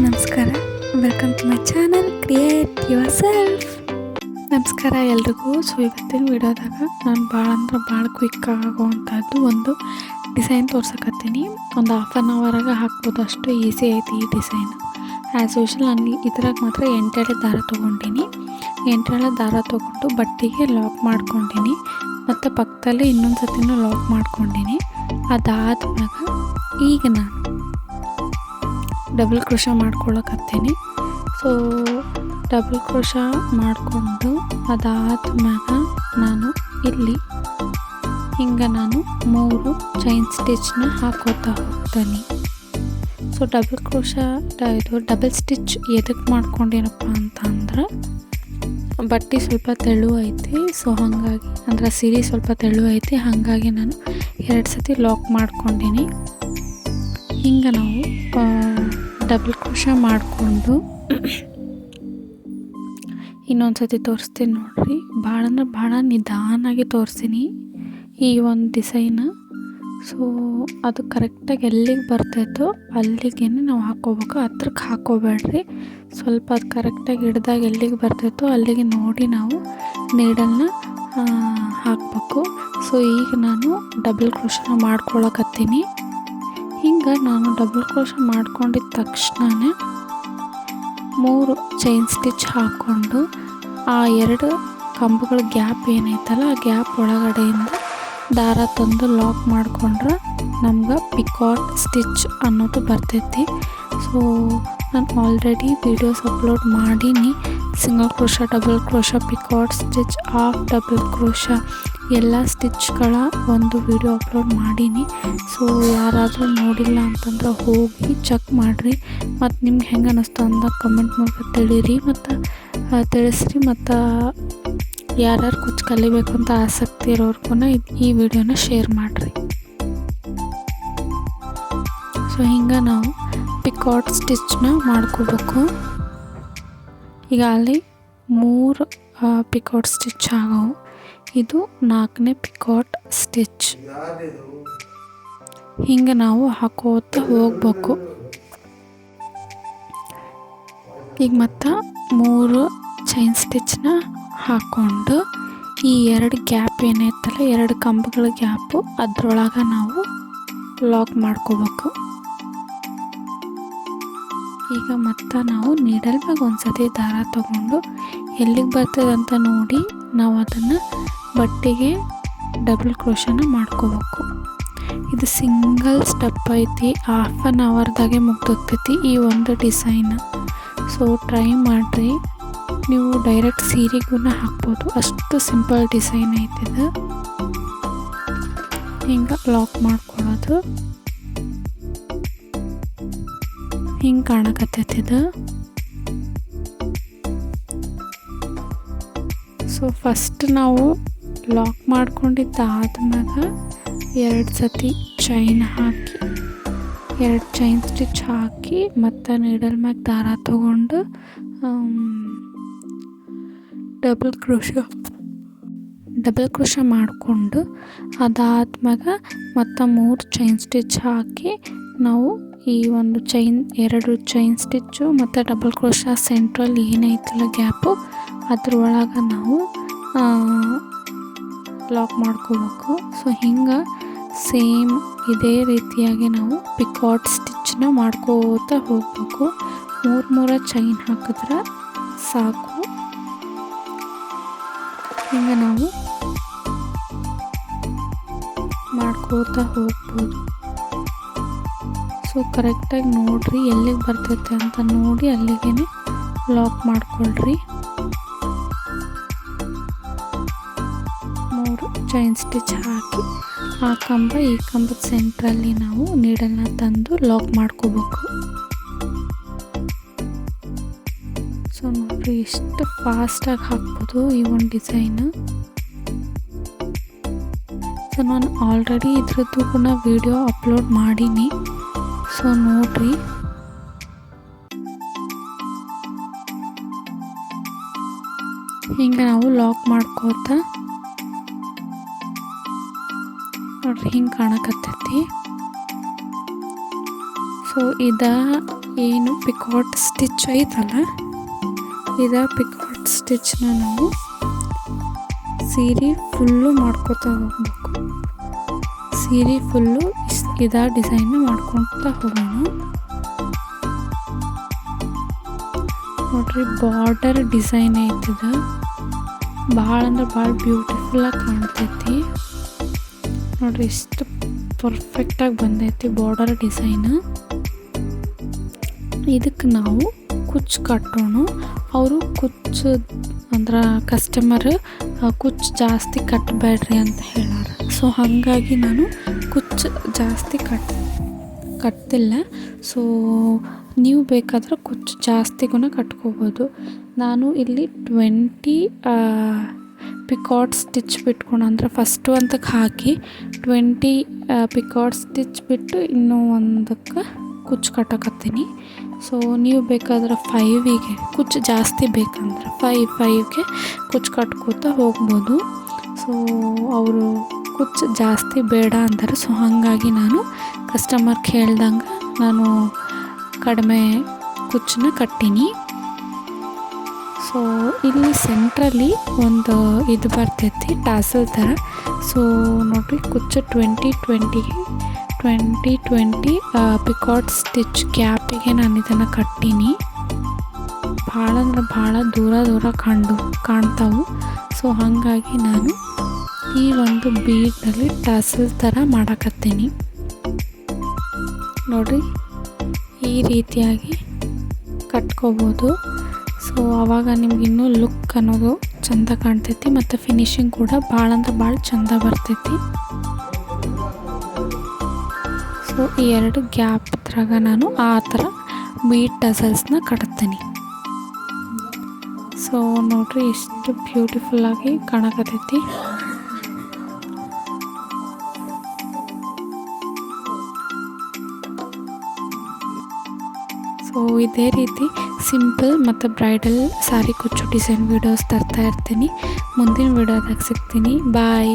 ನಮಸ್ಕಾರ, welcome to my channel create yourself. ನಮಸ್ಕಾರ ಎಲ್ರಿಗೂ. ಸೊ ಇವತ್ತಿನ ವಿಡಿಯೋದಾಗ ನಾನು ಭಾಳ ಕ್ವಿಕ್ ಆಗುವಂಥದ್ದು ಒಂದು ಡಿಸೈನ್ ತೋರ್ಸಕತ್ತೀನಿ. ಒಂದು ಹಾಫ್ ಆನ್ ಅವರಾಗ ಹಾಕ್ಬೋದು, ಅಷ್ಟು ಈಸಿ ಐತಿ ಈ ಡಿಸೈನ್. ಆ್ಯಸ್ ಯೂಶಲ್ ನಾನು ಇದ್ರಾಗ ಮಾತ್ರ 8 ಎಳೆ ದಾರ ತೊಗೊಂಡಿನಿ. 8 ಎಳೆ ದಾರ ತೊಗೊಂಡು ಬಟ್ಟೆಗೆ ಲಾಕ್ ಮಾಡ್ಕೊಂಡಿನಿ, ಮತ್ತು ಪಕ್ಕದಲ್ಲಿ ಇನ್ನೊಂದು ಸತಿನೂ ಲಾಕ್ ಮಾಡ್ಕೊಂಡಿನಿ. ಅದಾದ್ಮ್ಯಾಗ ಈಗ ನಾನು ಡಬಲ್ ಕ್ರೋಶ ಮಾಡ್ಕೊಳಕತ್ತೀನಿ. ಸೊ ಡಬಲ್ ಕ್ರೋಶ ಮಾಡಿಕೊಂಡು ಅದಾದ್ಮ್ಯಾಗ ನಾನು ಇಲ್ಲಿ ಹಿಂಗೆ ನಾನು 3 ಚೈನ್ ಸ್ಟಿಚ್ನ ಹಾಕೋತಾ ಹೋಗ್ತೀನಿ. ಸೊ ಡಬಲ್ ಕ್ರೋಶ ಇದು ಡಬಲ್ ಸ್ಟಿಚ್ ಎದಕ್ಕೆ ಮಾಡ್ಕೊಂಡೇನಪ್ಪ ಅಂತಂದ್ರೆ ಬಟ್ಟೆ ಸ್ವಲ್ಪ ತೆಳು ಐತಿ. ಸೊ ಹಾಗಾಗಿ ಅಂದ್ರೆ ಸೀರೆ ಸ್ವಲ್ಪ ತೆಳು ಐತಿ, ಹಾಗಾಗಿ ನಾನು 2 ಸತಿ ಲಾಕ್ ಮಾಡ್ಕೊಂಡೀನಿ. ಹಿಂಗೆ ನಾವು ಡಬಲ್ ಕ್ರೋಶ ಮಾಡಿಕೊಂಡು ಇನ್ನೊಂದು ಸತಿ ತೋರಿಸ್ತೀನಿ ನೋಡ್ರಿ. ಭಾಳ ನಿಧಾನಾಗಿ ತೋರಿಸ್ತೀನಿ ಈ ಒಂದು ಡಿಸೈನ್. ಸೊ ಅದು ಕರೆಕ್ಟಾಗಿ ಎಲ್ಲಿಗೆ ಬರ್ತೈತೋ ಅಲ್ಲಿಗೆ ನಾವು ಹಾಕ್ಕೋಬೇಕು, ಹತ್ರಕ್ಕೆ ಹಾಕ್ಕೋಬೇಡ್ರಿ. ಸ್ವಲ್ಪ ಅದು ಕರೆಕ್ಟಾಗಿ ಹಿಡ್ದಾಗ ಎಲ್ಲಿಗೆ ಬರ್ತೈತೋ ಅಲ್ಲಿಗೆ ನೋಡಿ ನಾವು ನೀಡಲ್ನ ಹಾಕಬೇಕು. ಸೊ ಈಗ ನಾನು ಡಬಲ್ ಕ್ರೋಶನ ಮಾಡ್ಕೊಳಕತ್ತೀನಿ. ಹಿಂಗೆ ನಾನು ಡಬಲ್ ಕ್ರೋಶ ಮಾಡ್ಕೊಂಡಿದ್ದ ತಕ್ಷಣವೇ 3 ಚೈನ್ ಸ್ಟಿಚ್ ಹಾಕ್ಕೊಂಡು ಆ 2 ಕಂಬಗಳ ಗ್ಯಾಪ್ ಏನೈತಲ್ಲ ಆ ಗ್ಯಾಪ್ ಒಳಗಡೆಯಿಂದ ದಾರ ತಂದು ಲಾಕ್ ಮಾಡ್ಕೊಂಡ್ರೆ ನಮ್ಗೆ ಪಿಕಾಟ್ ಸ್ಟಿಚ್ ಅನ್ನೋದು ಬರ್ತೈತಿ. ಸೊ ನಾನು ಆಲ್ರೆಡಿ ವೀಡಿಯೋಸ್ ಅಪ್ಲೋಡ್ ಮಾಡೀನಿ. Single crochet, double crochet, picot stitch, half double crochet ಎಲ್ಲ ಸ್ಟಿಚ್ಗಳ ಒಂದು ವಿಡಿಯೋ ಅಪ್ಲೋಡ್ ಮಾಡೀನಿ. ಸೊ ಯಾರಾದರೂ ನೋಡಿಲ್ಲ ಅಂತಂದ್ರೆ ಹೋಗಿ ಚೆಕ್ ಮಾಡಿರಿ. ಮತ್ತು ನಿಮ್ಗೆ ಹೆಂಗೆ ಅನ್ನಿಸ್ತು ಅಂತ ಕಮೆಂಟ್ ಮೂಲಕ ತಿಳಿಸ್ರಿ. ಮತ್ತು ಯಾರ್ಯಾರು ಕುಚ್ಚು ಕಲಿಬೇಕು ಅಂತ ಆಸಕ್ತಿ ಇರೋರ್ಗು ಈ ವಿಡಿಯೋನ ಶೇರ್ ಮಾಡಿರಿ. ಸೊ ಹಿಂಗೆ ನಾವು ಪಿಕಾಟ್ ಸ್ಟಿಚ್ನ ಮಾಡ್ಕೋಬೇಕು. ಈಗ ಅಲ್ಲಿ 3 ಪಿಕಾಟ್ ಸ್ಟಿಚ್ ಆಗವು. ಇದು 4ನೇ ಪಿಕಾಟ್ ಸ್ಟಿಚ್. ಹಿಂಗೆ ನಾವು ಹಾಕೋತಾ ಹೋಗ್ಬೇಕು. ಈಗ ಮತ್ತು 3 ಚೈನ್ ಸ್ಟಿಚ್ನ ಹಾಕ್ಕೊಂಡು ಈ 2 ಗ್ಯಾಪ್ ಏನೈತಲ್ಲ 2 ಕಂಬಗಳ ಗ್ಯಾಪು ಅದ್ರೊಳಗೆ ನಾವು ಲಾಕ್ ಮಾಡ್ಕೋಬೇಕು. ಈಗ ಮತ್ತು ನಾವು ನೀಡಲ್ ಮ್ಯಾಗ ಒಂದು ಸತಿ ದಾರ ತಗೊಂಡು ಎಲ್ಲಿಗೆ ಬರ್ತದೆ ಅಂತ ನೋಡಿ ನಾವು ಅದನ್ನು ಬಟ್ಟೆಗೆ ಡಬಲ್ ಕ್ರೋಶನ ಮಾಡ್ಕೋಬೇಕು. ಇದು ಸಿಂಗಲ್ ಸ್ಟೆಪ್ ಐತಿ, ಹಾಫ್ ಆನ್ ಅವರ್ದಾಗೆ ಮುಗ್ದೋಗ್ತೈತಿ ಈ ಒಂದು ಡಿಸೈನ್. ಸೊ ಟ್ರೈ ಮಾಡಿರಿ. ನೀವು ಡೈರೆಕ್ಟ್ ಸೀರೆಗೂ ಹಾಕ್ಬೋದು, ಅಷ್ಟು ಸಿಂಪಲ್ ಡಿಸೈನ್ ಐತಿದು. ಹಿಂಗೆ ಲಾಕ್ ಮಾಡ್ಕೊಳ್ಳೋದು ಹಿಂಗೆ ಕಾಣಕತ್ತೈತಿದು. ಸೊ ಫಸ್ಟ್ ನಾವು ಲಾಕ್ ಮಾಡ್ಕೊಂಡಿದ್ದಾದ್ಮ್ಯಾಗ 2 ಸತಿ ಚೈನ್ ಹಾಕಿ 2 ಚೈನ್ ಸ್ಟಿಚ್ ಹಾಕಿ ಮತ್ತು ನೀಡಲ್ ಮ್ಯಾಗ ದಾರ ತಗೊಂಡು ಡಬಲ್ ಕ್ರೋಶ ಮಾಡಿಕೊಂಡು ಅದಾದ್ಮ್ಯಾಗ ಮತ್ತು 3 ಚೈನ್ ಸ್ಟಿಚ್ ಹಾಕಿ ನಾವು ಈ ಒಂದು 2 ಚೈನ್ ಸ್ಟಿಚ್ಚು ಮತ್ತು ಡಬಲ್ ಕ್ರೋಶ ಸೆಂಟ್ರಲ್ ಏನೈತಲ್ಲ ಗ್ಯಾಪು ಅದ್ರೊಳಗೆ ನಾವು ಲಾಕ್ ಮಾಡ್ಕೋಬೇಕು. ಸೊ ಹಿಂಗೆ ಸೇಮ್ ಇದೇ ರೀತಿಯಾಗಿ ನಾವು ಪಿಕಾಟ್ ಸ್ಟಿಚ್ನ ಮಾಡ್ಕೋತಾ ಹೋಗ್ಬೇಕು. 3 ಚೈನ್ ಹಾಕಿದ್ರೆ ಸಾಕು. ಹಿಂಗೆ ನಾವು ಮಾಡ್ಕೋತಾ ಹೋಗ್ಬೋದು. ಸೊ ಕರೆಕ್ಟಾಗಿ ನೋಡಿರಿ ಎಲ್ಲಿಗೆ ಬರ್ತೈತೆ ಅಂತ ನೋಡಿ ಅಲ್ಲಿಗೆ ಲಾಕ್ ಮಾಡ್ಕೊಳ್ರಿ. 3 ಚೈನ್ ಸ್ಟಿಚ್ ಹಾಕಿ ಆ ಕಂಬ ಈ ಕಂಬದ ಸೆಂಟ್ರಲ್ಲಿ ನಾವು ನೀಡಲ್ನ ತಂದು ಲಾಕ್ ಮಾಡ್ಕೋಬೇಕು. ಸೊ ನೋಡಿರಿ ಎಷ್ಟು ಫಾಸ್ಟಾಗಿ ಹಾಕ್ಬೋದು ಈ ಒಂದು ಡಿಸೈನ್. ಸೊ ನಾನು ಆಲ್ರೆಡಿ ಇದ್ರದ್ದು ಕೂಡ ವಿಡಿಯೋ ಅಪ್ಲೋಡ್ ಮಾಡೀನಿ. ಸೊ ನೋಡಿರಿ. ಹಿಂಗೆ ನಾವು ಲಾಕ್ ಮಾಡ್ಕೋತಾ ನೋಡ್ರಿ ಹಿಂಗೆ ಕಾಣಕತ್ತೈತಿ. ಸೊ ಏನು ಪಿಕಾಟ್ ಸ್ಟಿಚ್ ಐತಲ್ಲ, ಪಿಕಾಟ್ ಸ್ಟಿಚ್ನ ನಾವು ಸೀರೆ ಫುಲ್ಲು ಮಾಡ್ಕೋತಾ ಹೋಗ್ಬೇಕು. ಸೀರೆ ಫುಲ್ಲು ಡಿಸೈನ್ನ ಮಾಡ್ಕೊತಾ ಹೋಗೋಣ. ನೋಡ್ರಿ, ಬಾರ್ಡರ್ ಡಿಸೈನ್ ಐತದ, ಭಾಳ ಅಂದ್ರೆ ಭಾಳ ಬ್ಯೂಟಿಫುಲ್ಲಾಗಿ ಕಾಣ್ತೈತಿ. ನೋಡ್ರಿ ಎಷ್ಟು ಪರ್ಫೆಕ್ಟಾಗಿ ಬಂದೈತಿ ಬಾರ್ಡರ್ ಡಿಸೈನ್. ಇದಕ್ಕೆ ನಾವು ಕುಚ್ಚು ಕಟ್ಟೋಣ. ಅವರು ಕುಚ್ಚು ಅಂದ್ರೆ ಕಸ್ಟಮರ್ ಕುಚ್ಚು ಜಾಸ್ತಿ ಕಟ್ಟಬೇಡ್ರಿ ಅಂತ ಹೇಳಾರ. ಸೊ ಹಾಗಾಗಿ ನಾನು ಕುಚ್ಚು ಜಾಸ್ತಿ ಕಟ್ತಿಲ್ಲ. ಸೊ ನೀವು ಬೇಕಾದ್ರೆ ಕುಚ್ಚು ಜಾಸ್ತಿಗೂ ಕಟ್ಕೋಬೋದು. ನಾನು ಇಲ್ಲಿ 20 ಪಿಕಾಟ್ ಸ್ಟಿಚ್ ಬಿಟ್ಕೊಂಡು, ಅಂದರೆ ಫಸ್ಟು ಅಂತಕ್ಕೆ ಹಾಕಿ 20 ಪಿಕಾಟ್ ಸ್ಟಿಚ್ ಬಿಟ್ಟು ಇನ್ನೂ ಒಂದಕ್ಕೆ ಕುಚ್ಚು ಕಟ್ಟಕತ್ತೀನಿ. ಸೊ ನೀವು ಬೇಕಾದ್ರೆ 5ಗೆ ಕುಚ್ಚು ಜಾಸ್ತಿ ಬೇಕಂದ್ರೆ 5ಗೆ ಕುಚ್ಚು ಕಟ್ಕೋತಾ ಹೋಗ್ಬೋದು. ಸೊ ಅವರು ಕುಚ್ಚು ಜಾಸ್ತಿ ಬೇಡ ಅಂತಾರೆ. ಸೊ ಹಾಗಾಗಿ ನಾನು ಕಸ್ಟಮರ್ ಹೇಳ್ದಂಗೆ ನಾನು ಕಡಿಮೆ ಕುಚ್ಚನ್ನ ಕಟ್ಟೀನಿ. ಸೊ ಇಲ್ಲಿ ಸೆಂಟ್ರಲ್ಲಿ ಒಂದು ಇದು ಬರ್ತೈತಿ ಟಾಸಲ್ ಥರ. ಸೊ ನೋಡಿರಿ, ಕುಚ್ಚು 20 ಪಿಕಾಟ್ ಸ್ಟಿಚ್ ಗ್ಯಾಪಿಗೆ ನಾನು ಇದನ್ನು ಕಟ್ಟೀನಿ. ಭಾಳ ಅಂದ್ರೆ ಭಾಳ ದೂರ ಕಾಣ್ತಾವು. ಸೊ ಹಾಗಾಗಿ ನಾನು ಈ ಒಂದು ಬೀಡ್ನಲ್ಲಿ ಟಾಸಲ್ ಥರ ಮಾಡಕತ್ತೀನಿ. ನೋಡಿರಿ, ಈ ರೀತಿಯಾಗಿ ಕಟ್ಕೋಬೋದು. ಸೊ ಆವಾಗ ನಿಮ್ಗೆ ಇನ್ನೂ ಲುಕ್ ಅನ್ನೋದು ಚೆಂದ ಕಾಣ್ತೈತಿ ಮತ್ತು ಫಿನಿಶಿಂಗ್ ಕೂಡ ಭಾಳ ಅಂದ್ರೆ ಭಾಳ ಚೆಂದ ಬರ್ತೈತಿ. ಸೊ ಈ 2 ಗ್ಯಾಪ್ ಇದ್ರಾಗ ನಾನು ಆ ಥರ ಬೀಡ್ ಟಸಲ್ಸ್ನ ಕಟ್ತೀನಿ. ಸೊ ನೋಡ್ರಿ, ಎಷ್ಟು ಬ್ಯೂಟಿಫುಲ್ಲಾಗಿ ಕಾಣಕತ್ತೈತಿ. ಸೊ ಇದೇ ರೀತಿ ಸಿಂಪಲ್ ಮತ್ತು ಬ್ರೈಡಲ್ ಸಾರಿ ಕುಚ್ಚು ಡಿಸೈನ್ ವೀಡಿಯೋಸ್ ತರ್ತಾ ಇರ್ತೀನಿ. ಮುಂದಿನ ವೀಡಿಯೋದಾಗ ಸಿಗ್ತೀನಿ. ಬಾಯ್.